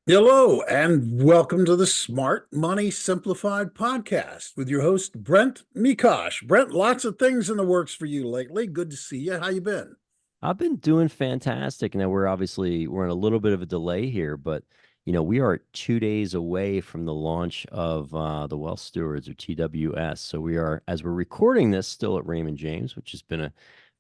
Hello, and welcome to the Smart Money Simplified podcast with your host, Brent Mekosh. Brent, lots of things in the works for you lately. Good to see you. How you been? I've been doing fantastic. Now we're in a little bit of a delay here, but we are 2 days away from the launch of the Wealth Stewards or TWS. So we are, as we're recording this, still at Raymond James, which has been a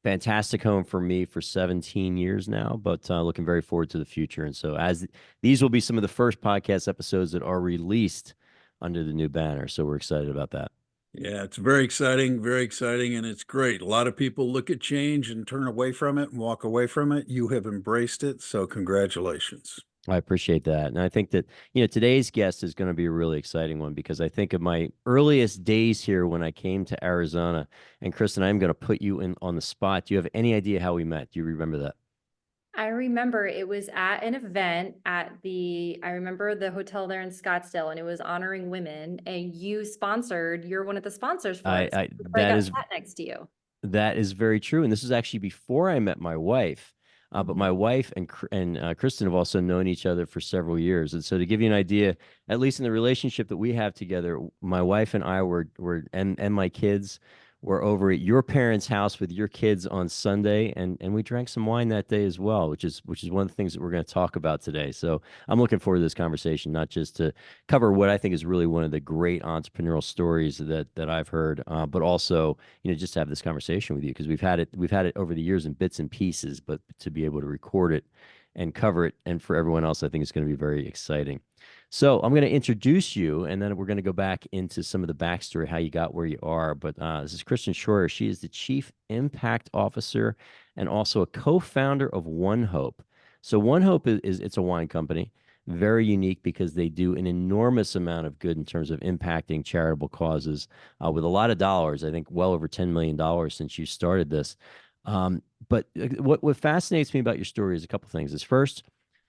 fantastic home for me for 17 years now. But looking very forward to the future. And so as these will be some of the first podcast episodes that are released under the new banner, so we're excited about that. Yeah, it's very exciting, and it's great. A lot of people look at change and turn away from it and walk away from it. You have embraced it, so congratulations. I appreciate that. And I think that, today's guest is going to be a really exciting one because I think of my earliest days here when I came to Arizona. And Kristen, I'm going to put you in on the spot. Do you have any idea how we met? Do you remember that? I remember it was at an event I remember the hotel there in Scottsdale, and it was honoring women, and you're one of the sponsors for I, it. So I that's where I that got is sat next to you. That is very true. And this is actually before I met my wife. But my Mhm. wife and Kristen have also known each other for several years. And so to give you an idea, at least in the relationship that we have together, my wife and I and my kids were over at your parents' house with your kids on Sunday, and we drank some wine that day as well, which is one of the things that we're going to talk about today. So I'm looking forward to this conversation, not just to cover what I think is really one of the great entrepreneurial stories that I've heard, but also just to have this conversation with you because we've had it over the years in bits and pieces, but to be able to record it and cover it, and for everyone else, I think it's going to be very exciting. So I'm going to introduce you, and then we're going to go back into some of the backstory, how you got where you are. But this is Kristen Shroyer. She is the Chief Impact Officer and also a co-founder of ONEHOPE. So ONEHOPE is it's a wine company, very unique because they do an enormous amount of good in terms of impacting charitable causes with a lot of dollars. I think well over $10 million since you started this. But what fascinates me about your story is a couple things. Is first,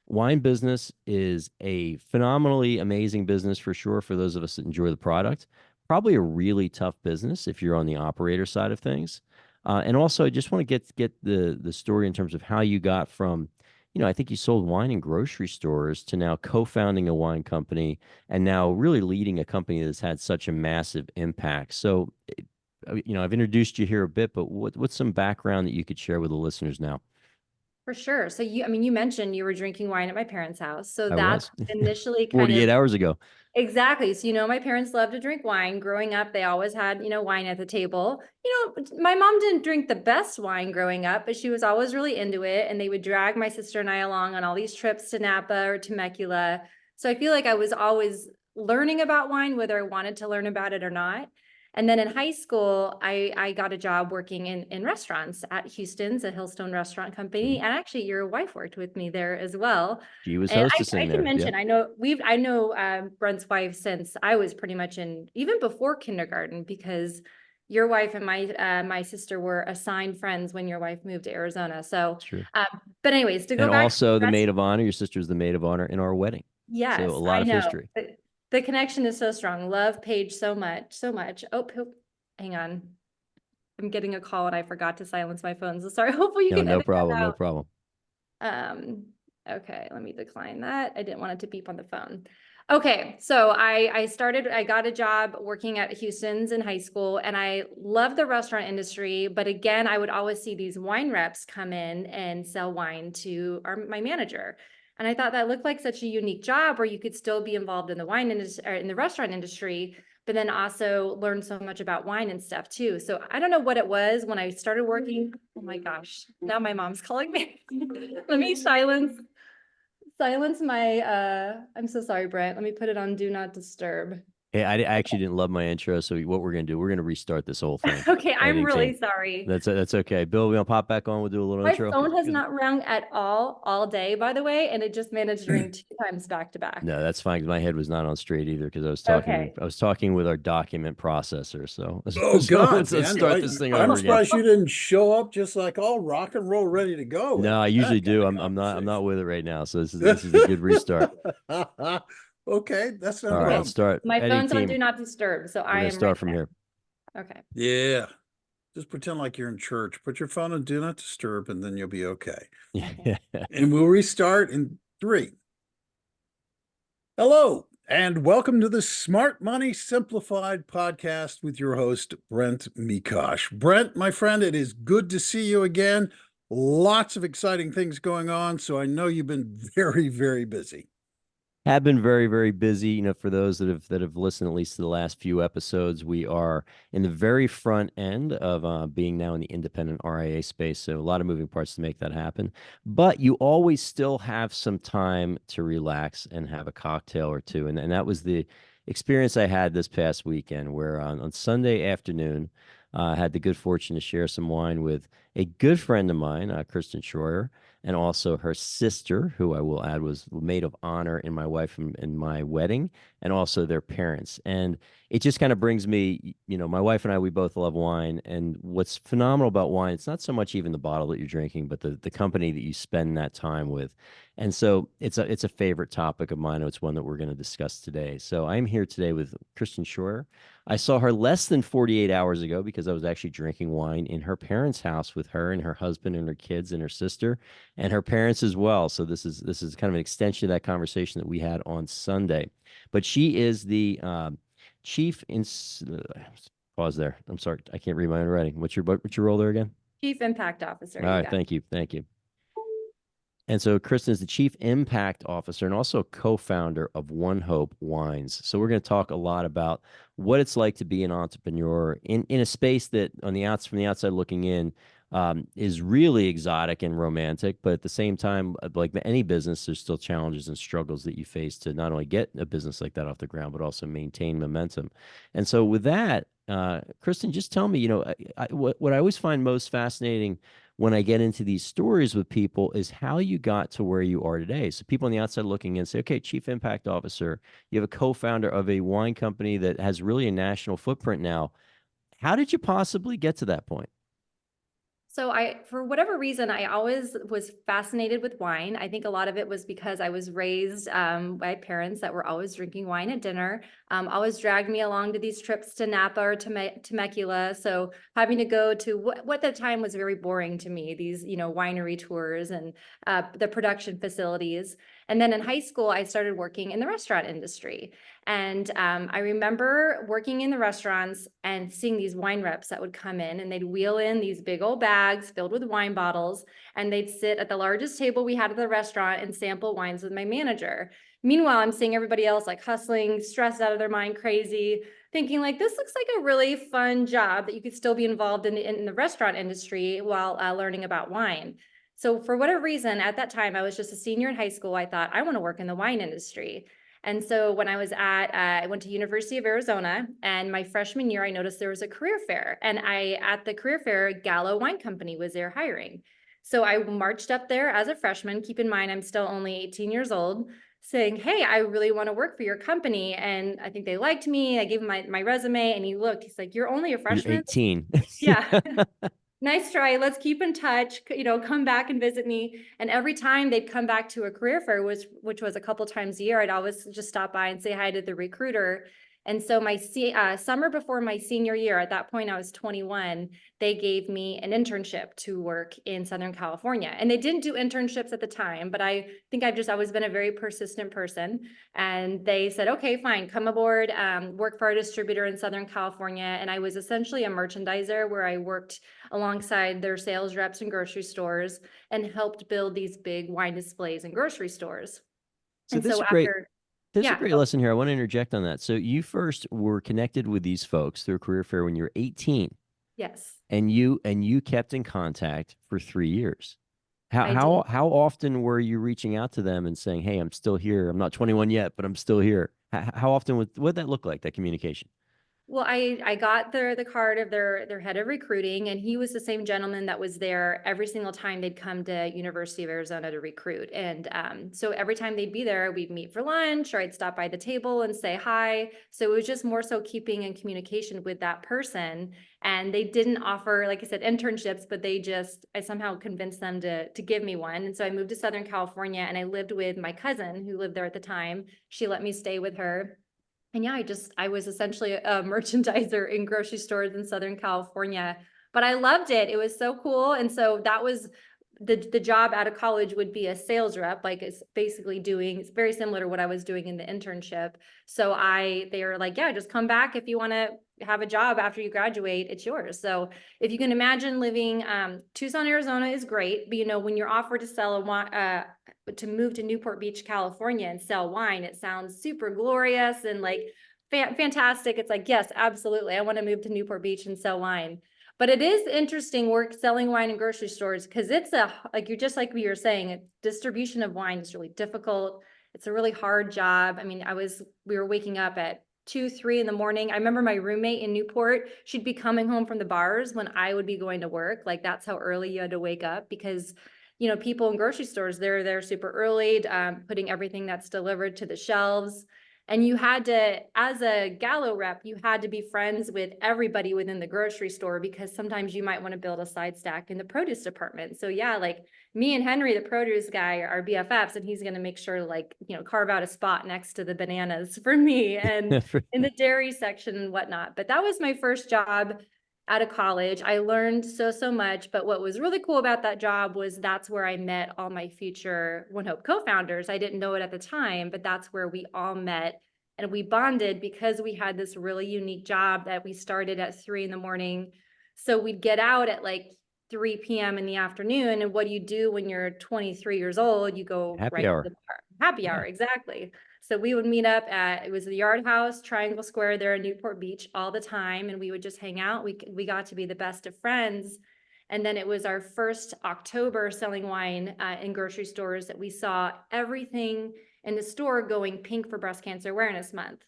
wine business is a phenomenally amazing business for sure for those of us that enjoy the product. Probably a really tough business if you're on the operator side of things. And also, I just want to get the story in terms of how you got from, I think you sold wine in grocery stores to now co-founding a wine company and now really leading a company that's had such a massive impact. So, I've introduced you here a bit, but what's some background that you could share with the listeners now? For sure. So you mentioned you were drinking wine at my parents' house. So I that's was initially kind of 48 hours ago. exactly. So, my parents love to drink wine. Growing up, they always had, wine at the table. My mom didn't drink the best wine growing up, but she was always really into it. And they would drag my sister and I along on all these trips to Napa or Temecula. So I feel like I was always learning about wine, whether I wanted to learn about it or not. And then in high school, I got a job working in restaurants at Houston's, a Hillstone restaurant company. Mhm. And actually, your wife worked with me there as well. She was And I hostessing can there. Yeah. mention, I know Brent's wife since I was pretty much in even before kindergarten because your wife and my sister were assigned friends when your wife moved to Arizona. So, It's true. um, but anyways, to go And back to also the the rest, maid of honor. Your sister's the maid of honor in our wedding. So a yes, lot I of know. history. The connection is so strong. Love Paige so much, so much. Hang on. I'm getting a call and I forgot to silence my phone. So sorry. Hopefully you No, can no edit that problem. No out. problem. Um, okay, let me decline that. I didn't want it to beep on the phone. Okay, so I got a job working at Houston's in high school, and I love the restaurant industry. But again, I would always see these wine reps come in and sell wine to my manager. And I thought that looked like such a unique job where you could still be involved in the wine industry or in the restaurant industry, but then also learn so much about wine and stuff too. So I don't know what it was when I started working. Oh my gosh, now my mom's calling me. Let me silence my I'm so sorry, Brent. Let me put it on do not disturb. Hey, I actually didn't love my intro. So what we're gonna do? We're gonna restart this whole thing. Okay, I'm Editing team. really sorry. That's okay. Bill, we gonna pop back on. We'll do a little My intro. phone has 'Cause- not rung at all day, by the way, and it just managed to ring two times back to back. no, that's fine because my head was not on straight either because Okay. I was talking with our document processor. So Oh so God, let's man. start this thing I'm over again. surprised you didn't show up just like all rock and roll ready to go No, in I that usually kind do. of I'm not conversation. with it right now. So this is a good restart. Okay, that's no All right, Okay. let's problem. start. My Editing phone's on do team. not disturb, so We're I gonna am ready start from now. here. Okay. Yeah, just pretend like you're in church. Put your phone on do not disturb, and then you'll be okay. Okay. Yeah. And we'll restart in three, Hello, and welcome to the Smart Money Simplified podcast with your host, Brent Mekosh. Brent, my friend, it is good to see you again. Lots of exciting things going on, so I know you've been very, very busy. Have been very, very busy. For those that have listened at least to the last few episodes, we are in the very front end of being now in the independent RIA space. So a lot of moving parts to make that happen. But you always still have some time to relax and have a cocktail or two. And that was the experience I had this past weekend, where on Sunday afternoon, I had the good fortune to share some wine with a good friend of mine, Kristen Shroyer, and also her sister, who I will add was maid of honor in my wife and my wedding, and also their parents. And it just kind of brings me, my wife and I, we both love wine. And what's phenomenal about wine, it's not so much even the bottle that you're drinking, but the company that you spend that time with. And so it's a favorite topic of mine. It's one that we're going to discuss today. So I'm here today with Kristen Shore. I saw her less than 48 hours ago because I was actually drinking wine in her parents' house with her and her husband and her kids and her sister and her parents as well. So this is kind of an extension of that conversation that we had on Sunday. But she is the chief in pause there. I'm sorry, I can't read my own writing. What's your role there again? Chief Impact Officer. All right, thank you. And so Kristen is the Chief Impact Officer and also co-founder of ONEHOPE Wines. So we're going to talk a lot about what it's like to be an entrepreneur in a space that from the outside looking in, is really exotic and romantic. But at the same time, like any business, there's still challenges and struggles that you face to not only get a business like that off the ground, but also maintain momentum. And so with that, Kristen, just tell me, what I always find most fascinating when I get into these stories with people is how you got to where you are today. So people on the outside looking in say, okay, Chief Impact Officer, you have a co-founder of a wine company that has really a national footprint now. How did you possibly get to that point? So for whatever reason, I always was fascinated with wine. I think a lot of it was because I was raised by parents that were always drinking wine at dinner, always dragged me along to these trips to Napa or to Temecula. So having to go to what at the time was very boring to me, these, winery tours and the production facilities. And then in high school, I started working in the restaurant industry. And I remember working in the restaurants and seeing these wine reps that would come in and they'd wheel in these big old bags filled with wine bottles. And they'd sit at the largest table we had at the restaurant and sample wines with my manager. Meanwhile, I'm seeing everybody else like hustling, stressed out of their mind, crazy, thinking like, this looks like a really fun job that you could still be involved in the restaurant industry while learning about wine. So for whatever reason, at that time, I was just a senior in high school. I thought, I want to work in the wine industry. And so when I was I went to University of Arizona, and my freshman year, I noticed there was a career fair. And at the career fair, Gallo Wine Company was there hiring. So I marched up there as a freshman. Keep in mind, I'm still only 18 years old, saying, hey, I really want to work for your company. And I think they liked me. I gave him my resume, and he looked, he's like, you're only a freshman? You're 18. Yeah. Nice try. Let's keep in touch, come back and visit me. And every time they'd come back to a career fair, which was a couple times a year, I'd always just stop by and say hi to the recruiter. And so my summer before my senior year, at that point I was 21, they gave me an internship to work in Southern California. And they didn't do internships at the time, but I think I've just always been a very persistent person. And they said, okay, fine, come aboard, work for our distributor in Southern California. And I was essentially a merchandiser where I worked alongside their sales reps in grocery stores and helped build these big wine displays in grocery stores. So this is great. There's a Yeah. great lesson here. I want to interject on that. So you first were connected with these folks through a career fair when you were 18. Yes. And you kept in contact for 3 years. How often were you reaching out to them and saying, "Hey, I'm still here. I'm not 21 yet, but I'm still here." How often what'd that look like, that communication? Well, I got the card of their head of recruiting, and he was the same gentleman that was there every single time they'd come to University of Arizona to recruit. And so every time they'd be there, we'd meet for lunch, or I'd stop by the table and say hi. So it was just more so keeping in communication with that person. And they didn't offer, like I said, internships, but I somehow convinced them to give me one. And so I moved to Southern California, and I lived with my cousin who lived there at the time. She let me stay with her. And yeah, I was essentially a merchandiser in grocery stores in Southern California, but I loved it. It was so cool. And so that was the job out of college would be a sales rep, like it's basically doing, it's very similar to what I was doing in the internship. So they were like, yeah, just come back if you want to have a job after you graduate, it's yours. So if you can imagine living, Tucson, Arizona is great, but you know, when you're offered to sell a wine, to move to Newport Beach, California and sell wine, it sounds super glorious and like fantastic. It's like, yes, absolutely. I want to move to Newport Beach and sell wine. But it is interesting work selling wine in grocery stores because it's like you're just like we were saying, distribution of wine is really difficult. It's a really hard job. I mean, we were waking up at 2, 3 in the morning. I remember my roommate in Newport, she'd be coming home from the bars when I would be going to work. Like that's how early you had to wake up because, you know, people in grocery stores, they're there super early, putting everything that's delivered to the shelves. And you had to, as a Gallo rep, you had to be friends with everybody within the grocery store because sometimes you might want to build a side stack in the produce department. So yeah, like me and Henry, the produce guy, are BFFs, and he's going to make sure to like, you know, carve out a spot next to the bananas for me and in the dairy section and whatnot. But that was my first job out of college. I learned so much, but what was really cool about that job was that's where I met all my future ONEHOPE co-founders. I didn't know it at the time, but that's where we all met and we bonded because we had this really unique job that we started at 3 in the morning. So we'd get out at like 3 p.m. in the afternoon. And what do you do when you're 23 years old? You go Happy right hour. to the bar. Happy hour, exactly. So we would meet up it was the Yard House, Triangle Square there in Newport Beach all the time. And we would just hang out. We got to be the best of friends. And then it was our first October selling wine in grocery stores that we saw everything in the store going pink for Breast Cancer Awareness Month.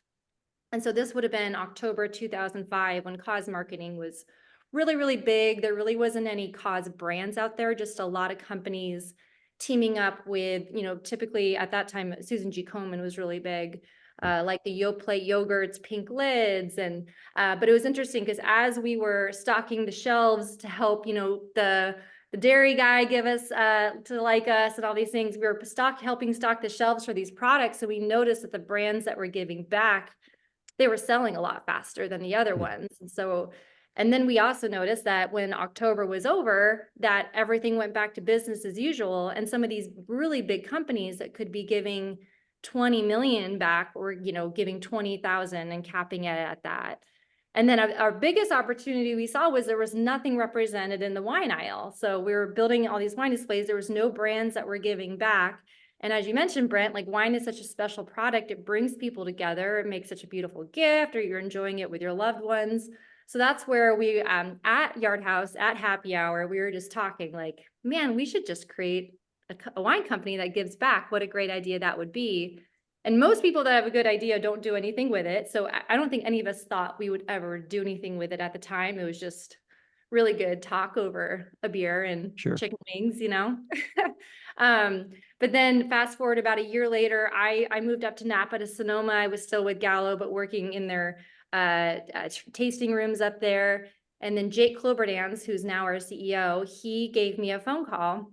And so this would have been October 2005 when cause marketing was really, really big. There really wasn't any cause brands out there, just a lot of companies teaming up with, you know, typically at that time, Susan G. Komen was really big, like the Yoplait yogurts, pink lids. And, but it was interesting because as we were stocking the shelves to help, you know, the dairy guy give us, to like us and all these things, we were helping stock the shelves for these products. So we noticed that the brands that were giving back, they were selling a lot faster than the other ones. And so, and then we also noticed that when October was over, that everything went back to business as usual. And some of these really big companies that could be giving 20 million back or, you know, giving 20,000 and capping it at that. And then our biggest opportunity we saw was there was nothing represented in the wine aisle. So we were building all these wine displays. There was no brands that were giving back. And as you mentioned, Brent, like wine is such a special product. It brings people together. It makes such a beautiful gift, or you're enjoying it with your loved ones. So that's where we, at Yard House, at happy hour, we were just talking like, man, we should just create a wine company that gives back. What a great idea that would be. And most people that have a good idea don't do anything with it. So I don't think any of us thought we would ever do anything with it at the time. It was just really good talk over a beer and chicken wings, you know? But then fast forward about a year later, I moved up to Napa to Sonoma. I was still with Gallo, but working in their tasting rooms up there. And then Jake Kloberdans, who's now our CEO, he gave me a phone call.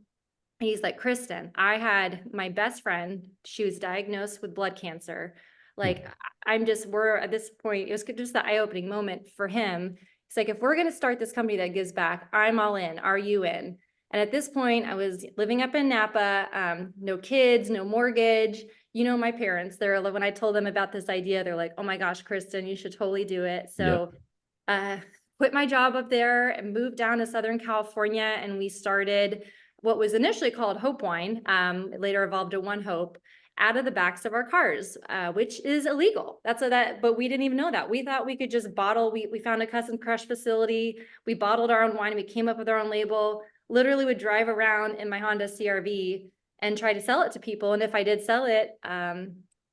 He's like, Kristen, I had my best friend, she was diagnosed with blood cancer. Like, we're at this point, it was just the eye-opening moment for him. It's like, if we're going to start this company that gives back, I'm all in. Are you in? And at this point, I was living up in Napa, no kids, no mortgage. You know, my parents, when I told them about this idea, they're like, oh my gosh, Kristen, you should totally do it. So quit my job up there and moved down to Southern California. And we started what was initially called Hope Wine, later evolved to ONEHOPE, out of the backs of our cars, which is illegal. But we didn't even know that. We thought we could just bottle. We found a custom crush facility. We bottled our own wine. And we came up with our own label. Literally would drive around in my Honda CRV and try to sell it to people. And if I did sell it,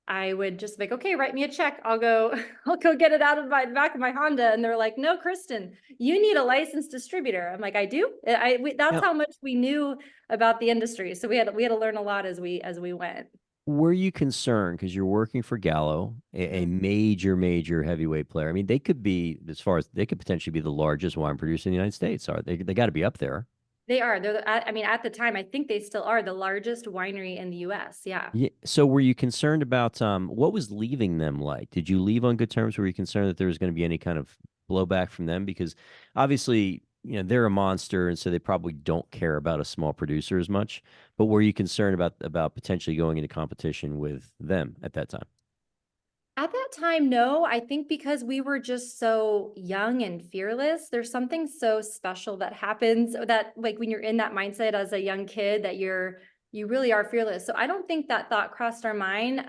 I would just be like, okay, write me a check. I'll go get it out of the back of my Honda. And they're like, no, Kristen, you need a licensed distributor. I'm like, I do. That's how much we knew about the industry. So we had to learn a lot as we went. Were you concerned because you're working for Gallo, a major heavyweight player? I mean, they could potentially be the largest wine producer in the United States. They got to be up there. They are. At the time, I think they still are the largest winery in the US. Yeah. So were you concerned about what was leaving them like? Did you leave on good terms? Were you concerned that there was going to be any kind of blowback from them? Because obviously they're a monster, and so they probably don't care about a small producer as much. But were you concerned about potentially going into competition with them at that time? At that time, no, I think because we were just so young and fearless, there's something so special that happens that like when you're in that mindset as a young kid that you really are fearless. So I don't think that thought crossed our mind.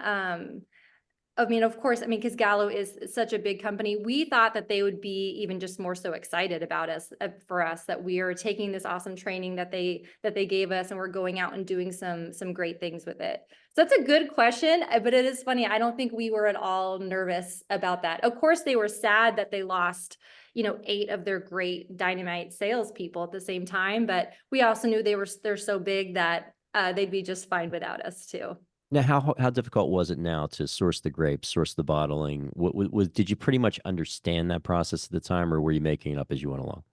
I mean, of course, I mean, because Gallo is such a big company, we thought that they would be even just more so excited about us, for us, that we are taking this awesome training that they gave us, and we're going out and doing some great things with it. So that's a good question, but it is funny. I don't think we were at all nervous about that. Of course, they were sad that they lost, 8 of their great dynamite salespeople at the same time, but we also knew they're so big that they'd be just fine without us too. Now, how difficult was it now to source the grapes, source the bottling? Did you pretty much understand that process at the time, or were you making it up as you went along?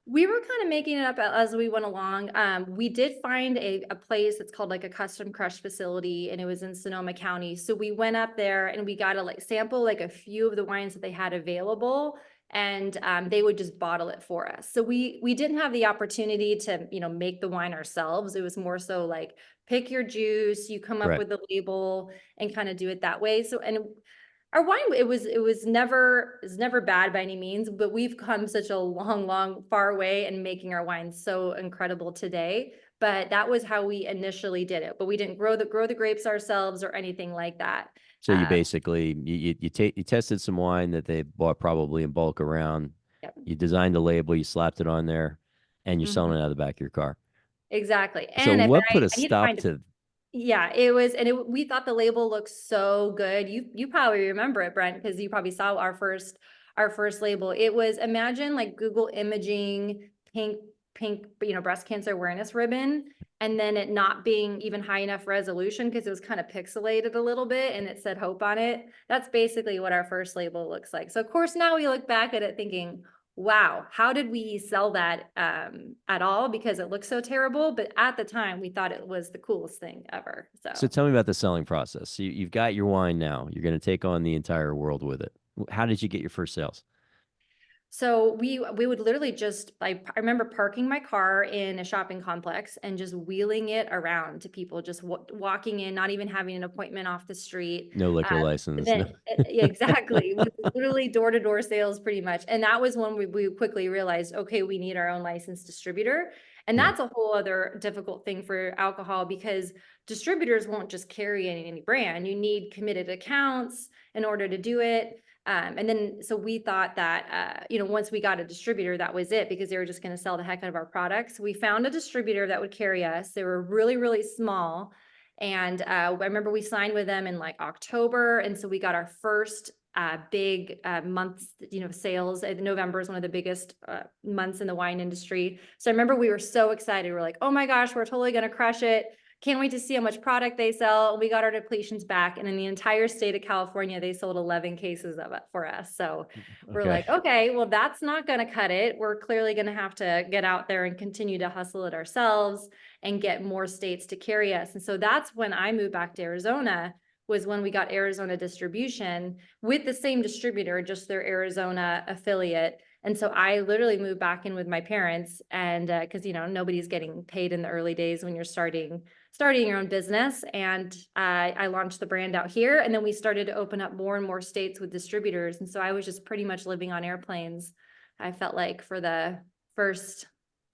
We were kind of making it up as we went along. We did find a place that's called like a custom crush facility, and it was in Sonoma County. So we went up there and we got to like sample like a few of the wines that they had available, and they would just bottle it for us. So we didn't have the opportunity to make the wine ourselves. It was more so like pick your juice, you come up Right. with a label, and kind of do it that way. So and our wine, it was never bad by any means, but we've come such a long, far way in making our wine so incredible today. But that was how we initially did it. But we didn't grow the grapes ourselves or anything like that. So you basically you tested some wine that they bought probably in bulk around. Yep. You designed a label, you slapped it on there, and you're selling it out of the back of your car. Exactly. So And if what put a I need to stop find a to? yeah, it was, and we thought the label looked so good. You probably remember it, Brent, because you probably saw our first label. It was, imagine like Google imaging pink, breast cancer awareness ribbon, and then it not being even high enough resolution because it was kind of pixelated a little bit, and it said hope on it. That's basically what our first label looks like. So of course now we look back at it thinking, wow, how did we sell that at all? Because it looks so terrible. But at the time, we thought it was the coolest thing ever. So So tell me about the selling process. So you've got your wine now. You're going to take on the entire world with it. How did you get your first sales? So we would literally just, I remember parking my car in a shopping complex and just wheeling it around to people, just walking in, not even having an appointment off the street. No liquor But license. No. then, yeah, exactly, it was literally door-to-door sales pretty much. And that was when we quickly realized, okay, we need our own licensed distributor. And Yeah. that's a whole other difficult thing for alcohol, because distributors won't just carry any brand. You need committed accounts in order to do it. And then, so we thought that, once we got a distributor, that was it, because they were just going to sell the heck out of our products. We found a distributor that would carry us. They were really, really small. And I remember we signed with them in like October. And so we got our first big months, sales. November is one of the biggest months in the wine industry. So I remember we were so excited. We're like, oh my gosh, we're totally going to crush it. Can't wait to see how much product they sell. We got our depletions back, and in the entire state of California, they sold 11 cases of it for us. So we're Okay. like, okay, well, that's not going to cut it. We're clearly going to have to get out there and continue to hustle it ourselves and get more states to carry us. And so that's when I moved back to Arizona, was when we got Arizona distribution with the same distributor, just their Arizona affiliate. And so I literally moved back in with my parents, and because nobody's getting paid in the early days when you're starting your own business. And I launched the brand out here, and then we started to open up more and more states with distributors. And so I was just pretty much living on airplanes, I felt like, for the first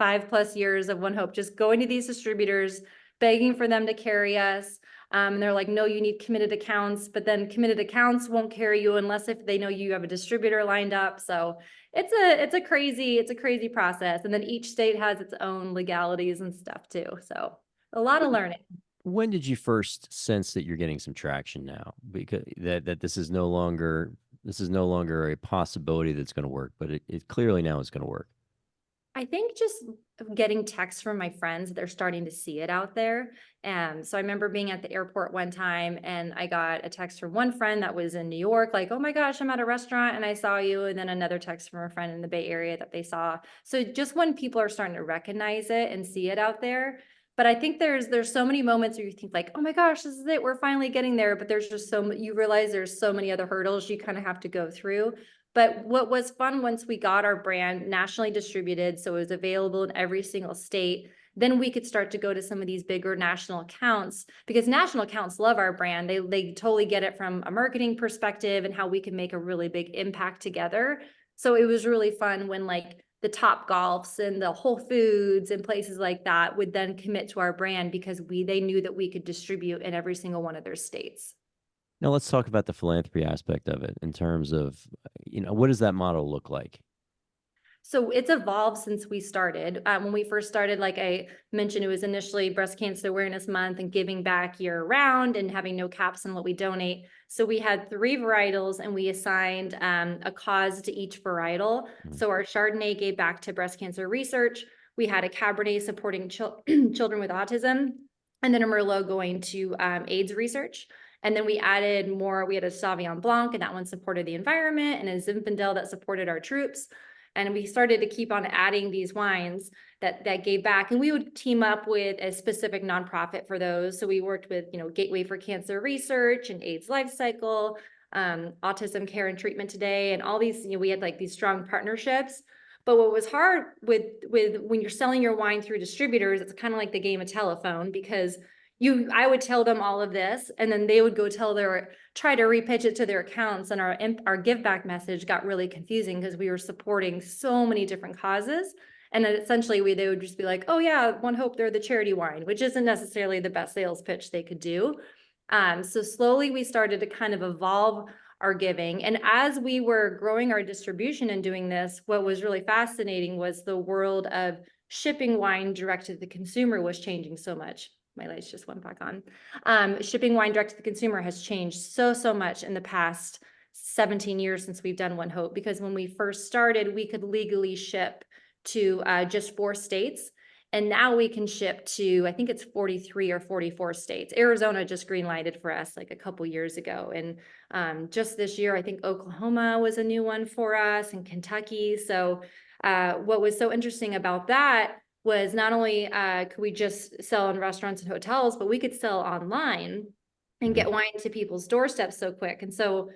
5+ years of ONEHOPE, just going to these distributors, begging for them to carry us. And they're like, no, you need committed accounts, but then committed accounts won't carry you unless if they know you have a distributor lined up. So it's a crazy process. And then each state has its own legalities and stuff too. So a lot of learning. When did you first sense that you're getting some traction now? Because that this is no longer a possibility that's going to work, but it clearly now is going to work. I think just getting texts from my friends, they're starting to see it out there. So I remember being at the airport one time, and I got a text from one friend that was in New York, like, oh my gosh, I'm at a restaurant and I saw you. And then another text from a friend in the Bay Area that they saw. So just when people are starting to recognize it and see it out there, But I think there's so many moments where you think like, oh my gosh, this is it, we're finally getting there. But there's just you realize there's so many other hurdles you kind of have to go through. But what was fun once we got our brand nationally distributed, so it was available in every single state, then we could start to go to some of these bigger national accounts, because national accounts love our brand. They totally get it from a marketing perspective and how we can make a really big impact together. So it was really fun when like the Top Golfs and the Whole Foods and places like that would then commit to our brand because they knew that we could distribute in every single one of their states. Now let's talk about the philanthropy aspect of it in terms of, what does that model look like? So it's evolved since we started. When we first started, like I mentioned, it was initially Breast Cancer Awareness Month and giving back year round and having no caps on what we donate. So we had 3 varietals and we assigned a cause to each varietal. So our Chardonnay gave back to breast cancer research. We had a Cabernet supporting children with autism, and then a Merlot going to AIDS research. And then we added more. We had a Sauvignon Blanc, and that one supported the environment, and a Zinfandel that supported our troops. And we started to keep on adding these wines that gave back. And we would team up with a specific nonprofit for those. So we worked with, Gateway for Cancer Research and AIDS Life Cycle, Autism Care and Treatment Today, and all these, we had like these strong partnerships. But what was hard with when you're selling your wine through distributors, it's kind of like the game of telephone, because I would tell them all of this, and then they would go try to repitch it to their accounts, and our give back message got really confusing because we were supporting so many different causes. And then essentially they would just be like, oh yeah, ONEHOPE, they're the charity wine, which isn't necessarily the best sales pitch they could do. So slowly we started to kind of evolve our giving. And as we were growing our distribution and doing this, what was really fascinating was the world of shipping wine direct to the consumer was changing so much. My lights just went back on. Shipping wine direct to the consumer has changed so much in the past 17 years since we've done ONEHOPE, because when we first started, we could legally ship to just 4 states. And now we can ship to, I think it's 43 or 44 states. Arizona just green-lighted for us like a couple years ago. And just this year, I think Oklahoma was a new one for us, and Kentucky. So what was so interesting about that was not only could we just sell in restaurants and hotels, but we could sell online and get wine to people's doorsteps so quick. And so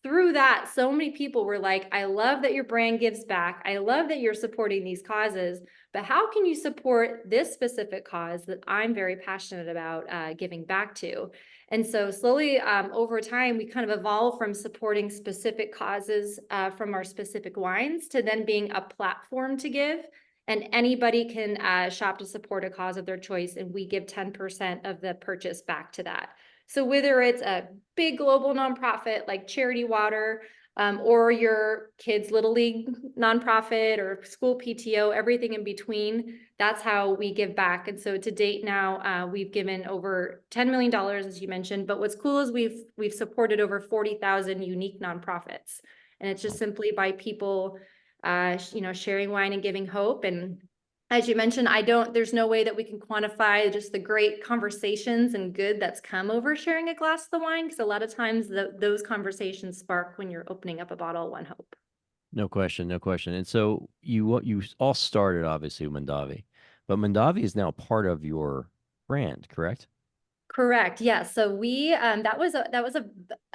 through that, so many people were like, I love that your brand gives back. I love that you're supporting these causes, but how can you support this specific cause that I'm very passionate about giving back to? And so slowly over time, we kind of evolved from supporting specific causes from our specific wines to then being a platform to give. And anybody can shop to support a cause of their choice, and we give 10% of the purchase back to that. So whether it's a big global nonprofit like Charity Water, or your kids' Little League nonprofit or school PTO, everything in between, that's how we give back. And so to date now, we've given over $10 million, as you mentioned. But what's cool is we've supported over 40,000 unique nonprofits. And it's just simply by people sharing wine and giving hope. And as you mentioned, there's no way that we can quantify just the great conversations and good that's come over sharing a glass of the wine, because a lot of times those conversations spark when you're opening up a bottle of ONEHOPE. No question, no question. And so you all started obviously with Mondavi, but Mondavi is now part of your brand, correct? Correct. Yes. So we that was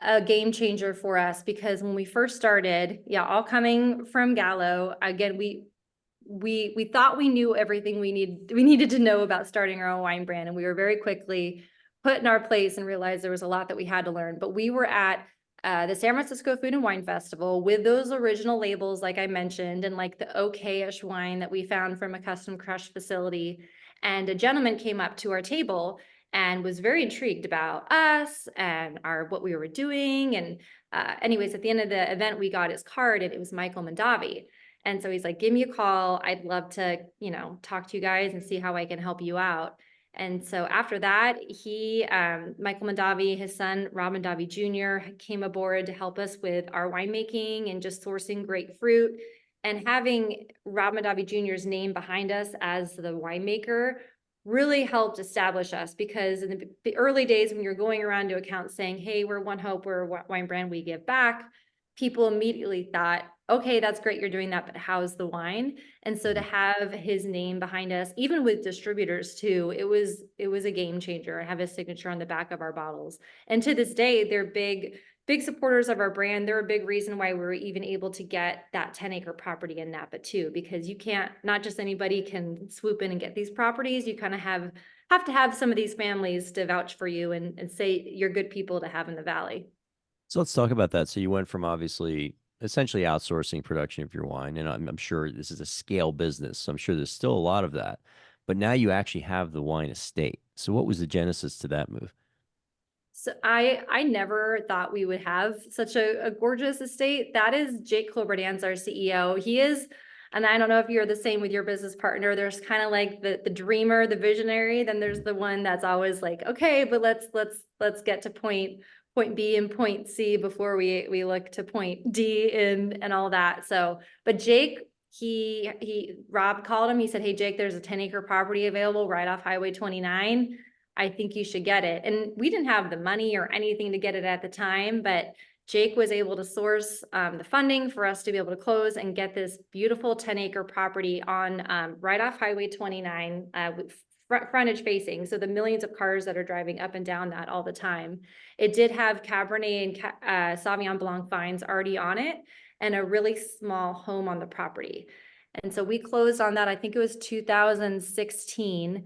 a game changer for us, because when we first started, all coming from Gallo, again, we thought we knew everything we needed to know about starting our own wine brand, and we were very quickly put in our place and realized there was a lot that we had to learn. But we were at the San Francisco Food and Wine Festival with those original labels, like I mentioned, and like the okay-ish wine that we found from a custom crush facility. And a gentleman came up to our table and was very intrigued about us and what we were doing. And anyways, at the end of the event, we got his card, and it was Michael Mondavi. And so he's like, give me a call. I'd love to, talk to you guys and see how I can help you out. And so after that, Michael Mondavi, his son, Rob Mondavi Jr., came aboard to help us with our winemaking and just sourcing great fruit. And having Rob Mondavi Jr.'s name behind us as the winemaker really helped establish us, because in the early days when you're going around to accounts saying, hey, we're ONEHOPE, we're a wine brand, we give back, people immediately thought, okay, that's great, you're doing that, but how's the wine? And so to have his name behind us, even with distributors too, it was a game changer. I have his signature on the back of our bottles. And to this day, they're big supporters of our brand. They're a big reason why we were even able to get that 10-acre property in Napa too, because you can't, not just anybody can swoop in and get these properties. You kind of have to have some of these families to vouch for you and say you're good people to have in the Valley. So let's talk about that. So you went from obviously essentially outsourcing production of your wine, and I'm sure this is a scale business. So I'm sure there's still a lot of that, but now you actually have the wine estate. So what was the genesis to that move? So I never thought we would have such a gorgeous estate. That is Jake Kloberdan's our CEO. He is, and I don't know if you're the same with your business partner. There's kind of like the dreamer, the visionary. Then there's the one that's always like, okay, but let's get to point B and point C before we look to point D and all that. So, but Jake, Rob called him. He said, hey, Jake, there's a 10-acre property available right off Highway 29. I think you should get it. And we didn't have the money or anything to get it at the time, but Jake was able to source the funding for us to be able to close and get this beautiful 10-acre property on right off Highway 29 with frontage facing. So the millions of cars that are driving up and down that all the time. It did have Cabernet and Sauvignon Blanc vines already on it and a really small home on the property. And so we closed on that, I think it was 2016.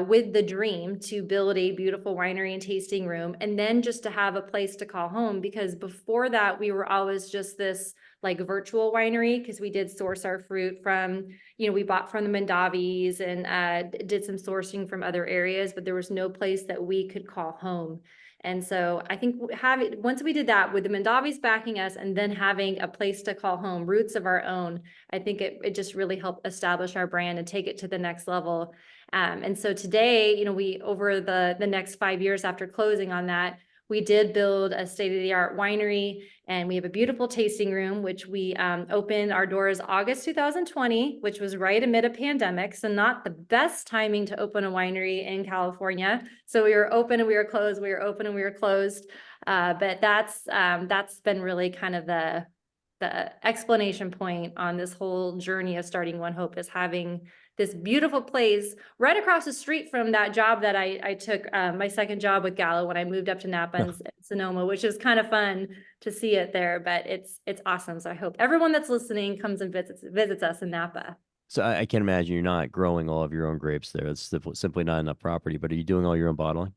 With the dream to build a beautiful winery and tasting room, and then just to have a place to call home, because before that we were always just this like virtual winery, because we did source our fruit from, we bought from the Mondavis and did some sourcing from other areas, but there was no place that we could call home. And so I think once we did that with the Mondavis backing us and then having a place to call home, roots of our own, I think it just really helped establish our brand and take it to the next level. And so today, we, over the next 5 years after closing on that, we did build a state-of-the-art winery, and we have a beautiful tasting room, which we opened our doors August 2020, which was right amid a pandemic. So not the best timing to open a winery in California. So we were open and we were closed, we were open and we were closed. But that's been really kind of the explanation point on this whole journey of starting ONEHOPE, is having this beautiful place right across the street from that job that I took, my second job with Gallo when I moved up to Napa and Sonoma, which is kind of fun to see it there, but it's awesome. So I hope everyone that's listening comes and visits us in Napa. So I can imagine you're not growing all of your own grapes there. It's simply not enough property, but are you doing all your own bottling?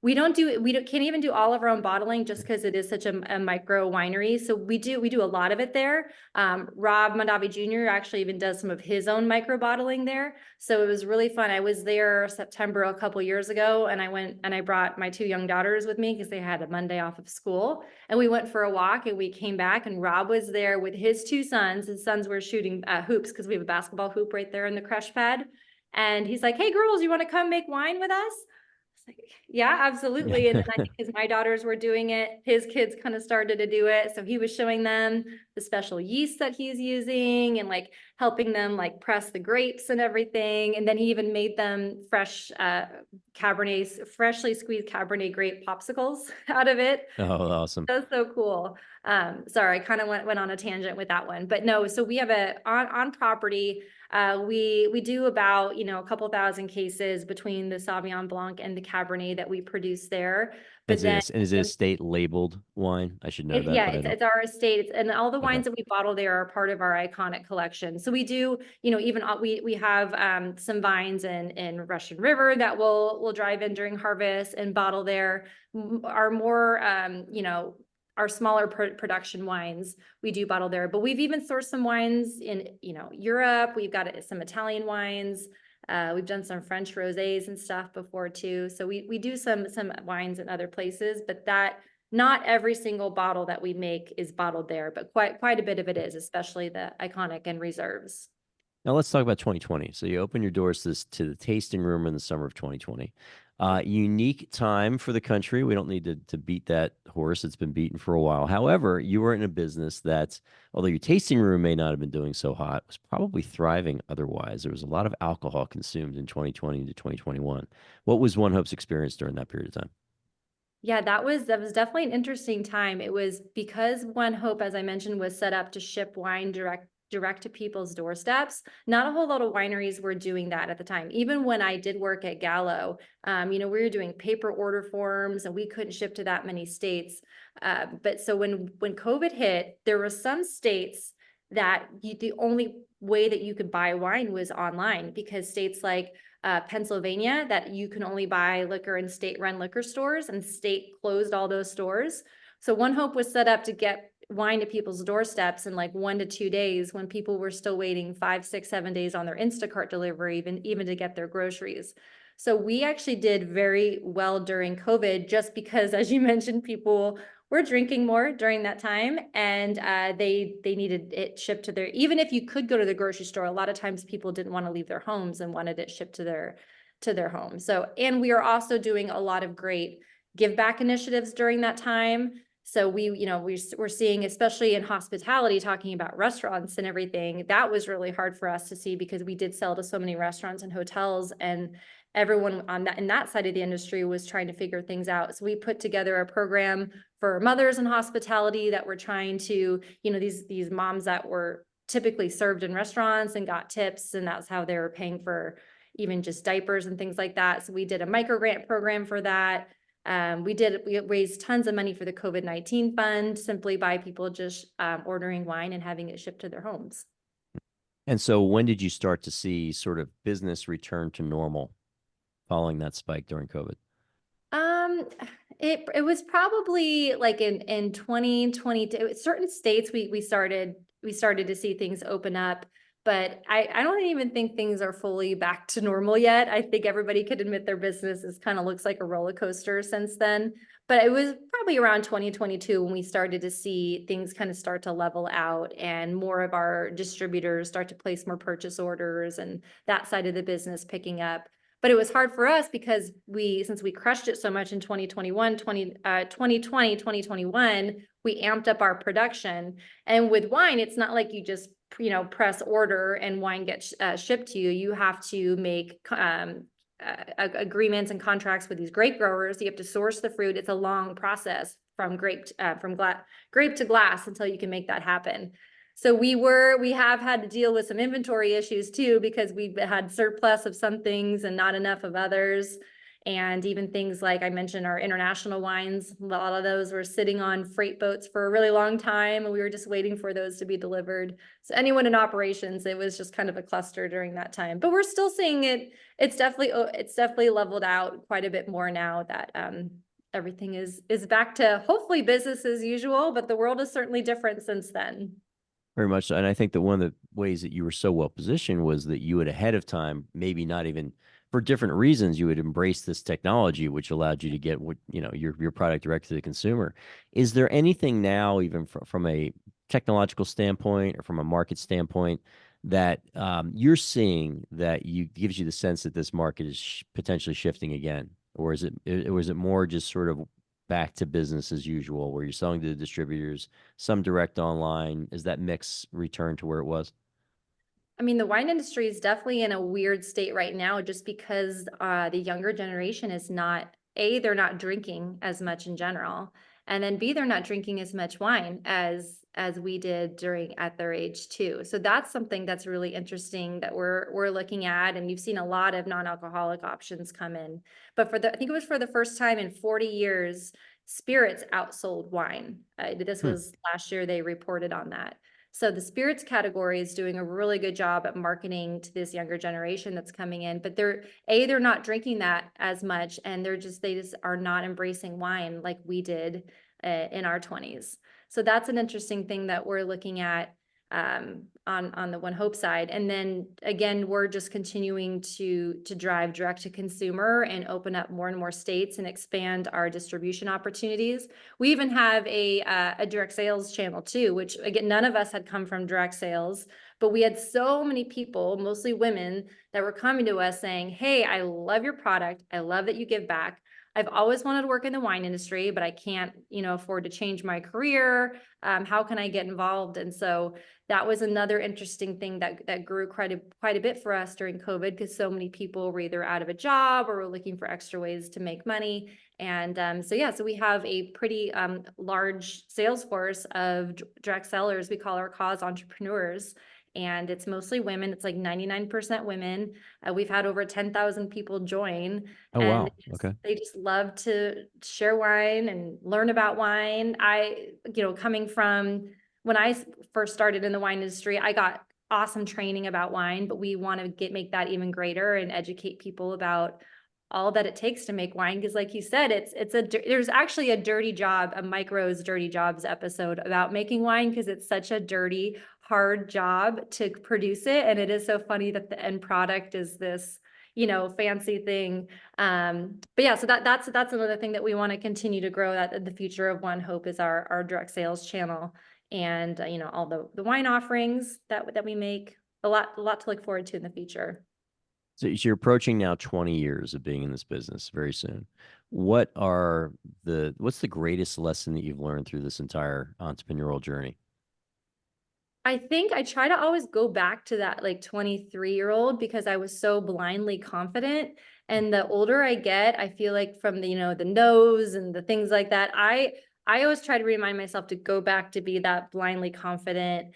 We can't even do all of our own bottling just because it is such a micro winery. So we do a lot of it there. Rob Mondavi Jr. actually even does some of his own micro bottling there. So it was really fun. I was there September a couple years ago, and I went and I brought my 2 young daughters with me because they had a Monday off of school. And we went for a walk and we came back, and Rob was there with his 2 sons. His sons were shooting hoops because we have a basketball hoop right there in the crush pad. And he's like, hey girls, you want to come make wine with us? Like, yeah, absolutely. And then I think as my daughters were doing it, his kids kind of started to do it. So he was showing them the special yeast that he's using and like helping them like press the grapes and everything. And then he even made them fresh freshly squeezed Cabernet grape popsicles out of it. Oh, awesome. That's so cool. Sorry, I kind of went on a tangent with that one, but no, so we have on property. We do about, a couple thousand cases between the Sauvignon Blanc and the Cabernet that we produce there. But is it a state labeled wine? I should know that. Yeah, but it's our estate, and all the wines Okay. that we bottle there are part of our iconic collection. So we do, even we have some vines in Russian River that we'll drive in during harvest and bottle there. Our more our smaller production wines we do bottle there, but we've even sourced some wines in Europe. We've got some Italian wines. We've done some French rosés and stuff before too. So we do some wines in other places, but that not every single bottle that we make is bottled there, but quite a bit of it is, especially the iconic and reserves. Now let's talk about 2020. So you open your doors to the tasting room in the summer of 2020. Unique time for the country. We don't need to beat that horse. It's been beaten for a while. However, you were in a business that, although your tasting room may not have been doing so hot, was probably thriving otherwise. There was a lot of alcohol consumed in 2020 to 2021. What was ONEHOPE's experience during that period of time? Yeah, that was definitely an interesting time. It was because OneHope, as I mentioned, was set up to ship wine direct to people's doorsteps. Not a whole lot of wineries were doing that at the time. Even when I did work at Gallo, we were doing paper order forms and we couldn't ship to that many states. But so when COVID hit, there were some states that the only way that you could buy wine was online, because states like Pennsylvania, that you can only buy liquor in state-run liquor stores, and state closed all those stores. So OneHope was set up to get wine to people's doorsteps in like 1 to 2 days, when people were still waiting 5, 6, 7 days on their Instacart delivery, even to get their groceries. So we actually did very well during COVID, just because, as you mentioned, people were drinking more during that time, and they needed it shipped to their, even if you could go to the grocery store, a lot of times people didn't want to leave their homes and wanted it shipped to their home. So, and we are also doing a lot of great give back initiatives during that time. So we're seeing, especially in hospitality, talking about restaurants and everything, that was really hard for us to see, because we did sell to so many restaurants and hotels, and everyone in that side of the industry was trying to figure things out. So we put together a program for mothers in hospitality that were trying to, these moms that were typically served in restaurants and got tips, and that's how they were paying for even just diapers and things like that. So we did a micro grant program for that. We raised tons of money for the COVID-19 fund, simply by people just ordering wine and having it shipped to their homes. And so when did you start to see sort of business return to normal following that spike during COVID? It was probably like in 2022. Certain states we started to see things open up, but I don't even think things are fully back to normal yet. I think everybody could admit their business is kind of looks like a roller coaster since then. But it was probably around 2022 when we started to see things kind of start to level out, and more of our distributors start to place more purchase orders, and that side of the business picking up. But it was hard for us because since we crushed it so much in 2021, 2020, 2021, we amped up our production. And with wine, it's not like you just, press order and wine gets shipped to you. You have to make agreements and contracts with these grape growers. You have to source the fruit. It's a long process from grape to glass until you can make that happen. So we have had to deal with some inventory issues too, because we've had surplus of some things and not enough of others. And even things like I mentioned, our international wines, a lot of those were sitting on freight boats for a really long time, and we were just waiting for those to be delivered. So anyone in operations, it was just kind of a cluster during that time. But we're still seeing it. It's definitely leveled out quite a bit more now that everything is back to hopefully business as usual, but the world is certainly different since then. Very much so. And I think that one of the ways that you were so well positioned was that you had ahead of time, maybe not even for different reasons, you would embrace this technology, which allowed you to get what, your product direct to the consumer. Is there anything now, even from a technological standpoint or from a market standpoint, that you're seeing that gives you the sense that this market is potentially shifting again? Or is it more just sort of back to business as usual, where you're selling to the distributors, some direct online? Is that mix return to where it was? I mean, the wine industry is definitely in a weird state right now, just because the younger generation is not, A, they're not drinking as much in general, and then B, they're not drinking as much wine as we did at their age too. So that's something that's really interesting that we're looking at, and you've seen a lot of non-alcoholic options come in. But I think it was for the first time in 40 years, spirits outsold wine. This was last year they reported on that. So the spirits category is doing a really good job at marketing to this younger generation that's coming in, but they're not drinking that as much, and they just are not embracing wine like we did in our 20s. So that's an interesting thing that we're looking at on the OneHope side. And then again, we're just continuing to drive direct to consumer and open up more and more states and expand our distribution opportunities. We even have a direct sales channel too, which again, none of us had come from direct sales, but we had so many people, mostly women, that were coming to us saying, "Hey, I love your product. I love that you give back. I've always wanted to work in the wine industry, but I can't, afford to change my career. How can I get involved? And so that was another interesting thing that grew quite a bit for us during COVID, because so many people were either out of a job or were looking for extra ways to make money. And so we have a pretty large sales force of direct sellers. We call our cause entrepreneurs. And it's mostly women. It's like 99% women. We've had over 10,000 people join. Oh, And wow. Okay. they just love to share wine and learn about wine. Coming from when I first started in the wine industry, I got awesome training about wine, but we want to make that even greater and educate people about all that it takes to make wine. Because like you said, there's actually a dirty job, a Micro's Dirty Jobs episode about making wine, because it's such a dirty, hard job to produce it. And it is so funny that the end product is this, fancy thing. But yeah, so that's another thing that we want to continue to grow. That the future of ONEHOPE is our direct sales channel, and all the wine offerings that we make. A lot to look forward to in the future. So you're approaching now 20 years of being in this business very soon. What's the greatest lesson that you've learned through this entire entrepreneurial journey? I think I try to always go back to that like 23-year-old, because I was so blindly confident. And the older I get, I feel like from the, the no's and the things like that, I always try to remind myself to go back to be that blindly confident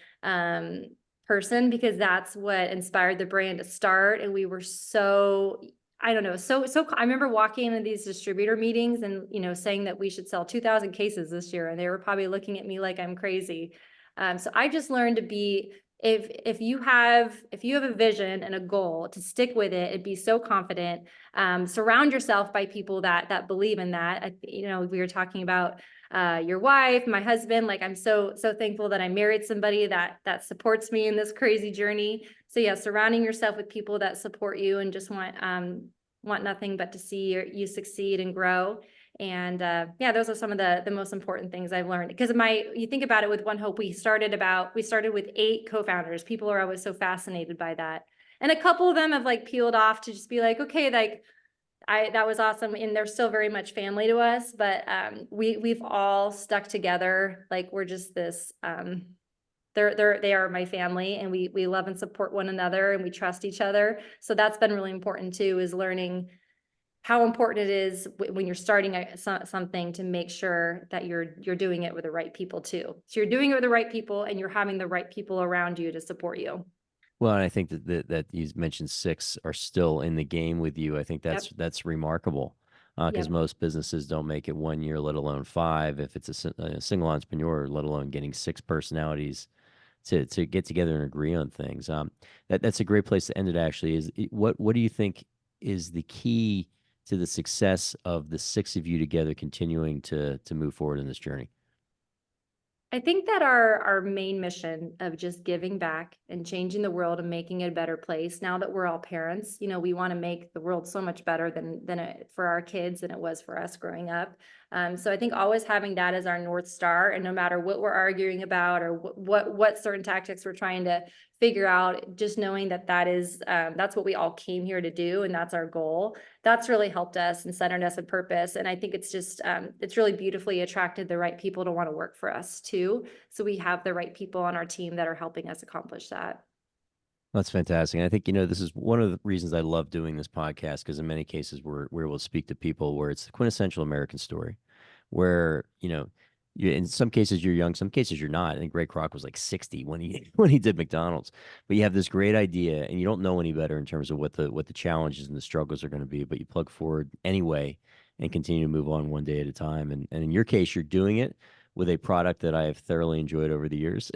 person, because that's what inspired the brand to start. And we were so, I don't know, so I remember walking into these distributor meetings and, saying that we should sell 2,000 cases this year. And they were probably looking at me like I'm crazy. So I just learned to be, if you have a vision and a goal, to stick with it and be so confident. Surround yourself by people that believe in that. We were talking about your wife, my husband. Like, I'm so thankful that I married somebody that supports me in this crazy journey. So yeah, surrounding yourself with people that support you and just want nothing but to see you succeed and grow. And yeah, those are some of the most important things I've learned. Because you think about it, with ONEHOPE, we started with 8 co-founders. People are always so fascinated by that. And a couple of them have like peeled off to just be like, okay, like that was awesome. And they're still very much family to us, but we've all stuck together. Like, we're just this, they are my family, and we love and support one another, and we trust each other. So that's been really important too, is learning how important it is when you're starting something to make sure that you're doing it with the right people too. So you're doing it with the right people, and you're having the right people around you to support you. Well, and I think that you mentioned 6 are still in the game with you. I think that's remarkable, because most businesses don't make it 1 year, let alone 5. If it's a single entrepreneur, let alone getting 6 personalities to get together and agree on things. That's a great place to end it. Actually, what do you think is the key to the success of the 6 of you together continuing to move forward in this journey? I think that our main mission of just giving back and changing the world and making it a better place, now that we're all parents, we want to make the world so much better for our kids than it was for us growing up. So I think always having that as our North Star, and no matter what we're arguing about or what certain tactics we're trying to figure out, just knowing that's what we all came here to do, and that's our goal. That's really helped us and centered us in purpose. And I think it's just, it's really beautifully attracted the right people to want to work for us too. So we have the right people on our team that are helping us accomplish that. That's fantastic. And I think, this is one of the reasons I love doing this podcast, because in many cases we're able to speak to people where it's the quintessential American story, where, in some cases you're young, some cases you're not. I think Ray Kroc was like 60 when he did McDonald's, but you have this great idea and you don't know any better in terms of what the challenges and the struggles are going to be, but you plug forward anyway and continue to move on one day at a time. And in your case, you're doing it with a product that I have thoroughly enjoyed over the years.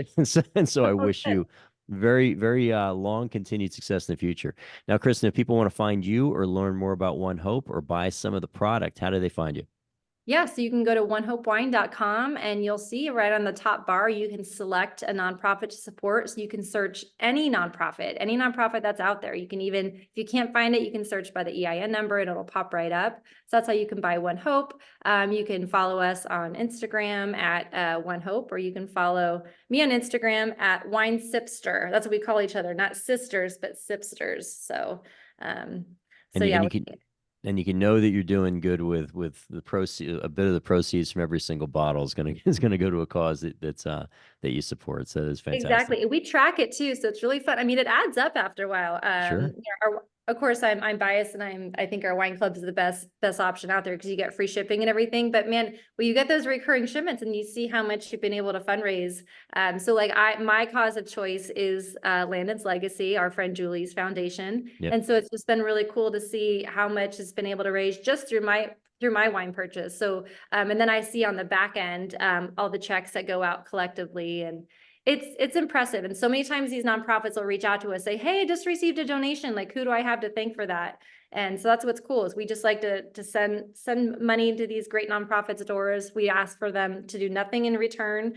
And so I wish you very, very long continued success in the future. Now, Kristen, if people want to find you or learn more about ONEHOPE or buy some of the product, how do they find you? Yeah, so you can go to onehopewine.com, and you'll see right on the top bar, you can select a nonprofit to support. So you can search any nonprofit that's out there. You can even, if you can't find it, you can search by the EIN number and it'll pop right up. So that's how you can buy ONEHOPE. You can follow us on Instagram at ONEHOPE, or you can follow me on Instagram at Wine Sipster. That's what we call each other, not sisters, but Sipsters. So, And yeah. And you can know that you're doing good with the proceed. A bit of the proceeds from every single bottle is gonna go to a cause that you support. So it's fantastic. Exactly. We track it too, so it's really fun. I mean, it adds up after a while. Sure. Of course, I'm biased, and I think our wine club is the best option out there because you get free shipping and everything. But man, when you get those recurring shipments and you see how much you've been able to fundraise, so like my cause of choice is Landon's Legacy, our friend Julie's foundation, Yep. and so it's just been really cool to see how much it's been able to raise just through my wine purchase. So, and then I see on the back end all the checks that go out collectively, and it's impressive. And so many times these nonprofits will reach out to us, say, hey, I just received a donation. Like, who do I have to thank for that? And so that's what's cool, is we just like to send money to these great nonprofits' doors. We ask for them to do nothing in return.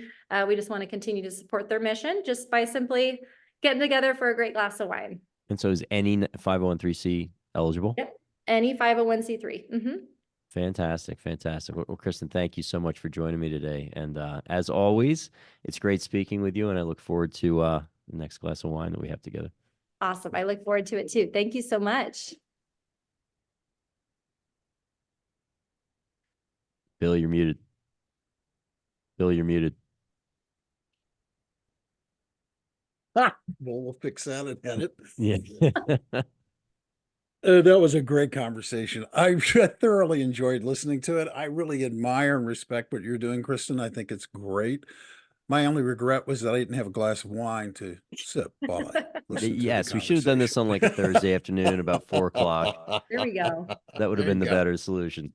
We just want to continue to support their mission just by simply getting together for a great glass of wine. And so is any 501(c) eligible? Yep. Any 501(c)(3). Mm-hmm. Fantastic. Fantastic. Well, Kristen, thank you so much for joining me today. And as always, it's great speaking with you, and I look forward to the next glass of wine that we have together. Awesome. I look forward to it too. Thank you so much. Bill, you're muted. Bill, you're muted. Well, we'll fix that and edit. Yeah. That was a great conversation. I thoroughly enjoyed listening to it. I really admire and respect what you're doing, Kristen. I think it's great. My only regret was that I didn't have a glass of wine to sip while I listened to Yes, the we should have done this on like a Thursday afternoon about 4 o'clock. There we go. That would have There been you the go. better solution.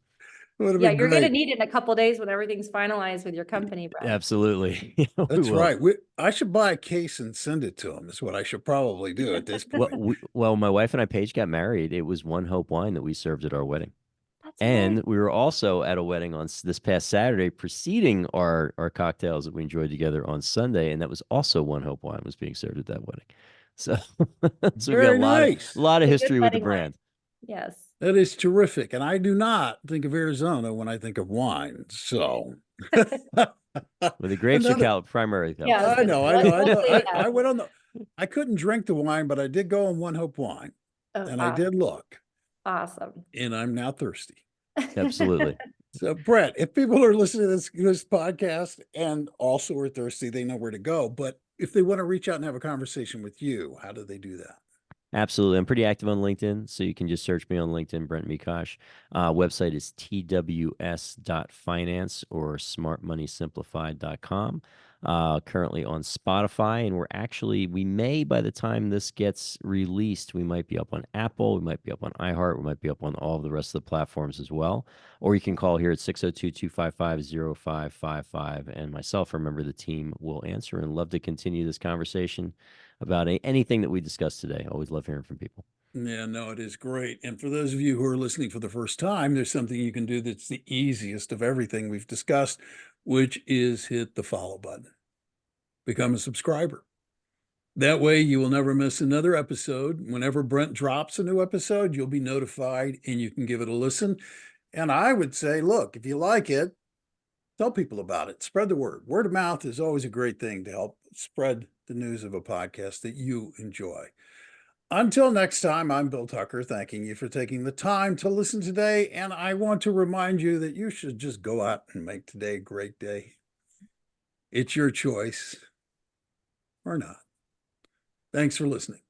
Would have Yeah, been you're gonna great. need it in a couple days when everything's finalized with your company, Brad. Absolutely. Yeah, we That's will. right. I should buy a case and send it to them, is what I should probably do at this Well, point. my wife and I, Paige, got married. It was ONEHOPE Wine that we served at our wedding. That's And right. we were also at a wedding on this past Saturday, preceding our cocktails that we enjoyed together on Sunday, and that was also ONEHOPE Wine was being served at that wedding. So, so we've got a Very lot nice. of a lot of It's a good history with the wedding wine. brand. Yes. That is terrific. And I do not think of Arizona when I think of wine. So Well, the grapes are Another- primary. Yeah, I know. I yeah. went on I couldn't drink the wine, but I did go on ONEHOPE Wine, Oh, and I did look, awesome. and I'm now thirsty. Absolutely. So, Brett, if people are listening to this podcast and also are thirsty, they know where to go. But if they want to reach out and have a conversation with you, how do they do that? Absolutely. I'm pretty active on LinkedIn, so you can just search me on LinkedIn, Brent Mekosh. Website is tws.finance or smartmoneysimplified.com. Currently on Spotify, and we may, by the time this gets released, we might be up on Apple, we might be up on iHeart, we might be up on all of the rest of the platforms as well. Or you can call here at 602-255-0555, and myself, remember, the team will answer, and love to continue this conversation about anything that we discussed today. Always love hearing from people. Yeah, no, it is great. And for those of you who are listening for the first time, there's something you can do that's the easiest of everything we've discussed, which is hit the follow button. Become a subscriber. That way you will never miss another episode. Whenever Brent drops a new episode, you'll be notified and you can give it a listen. And I would say, look, if you like it, tell people about it. Spread the word. Word of mouth is always a great thing to help spread the news of a podcast that you enjoy. Until next time, I'm Bill Tucker, thanking you for taking the time to listen today. And I want to remind you that you should just go out and make today a great day. It's your choice or not. Thanks for listening.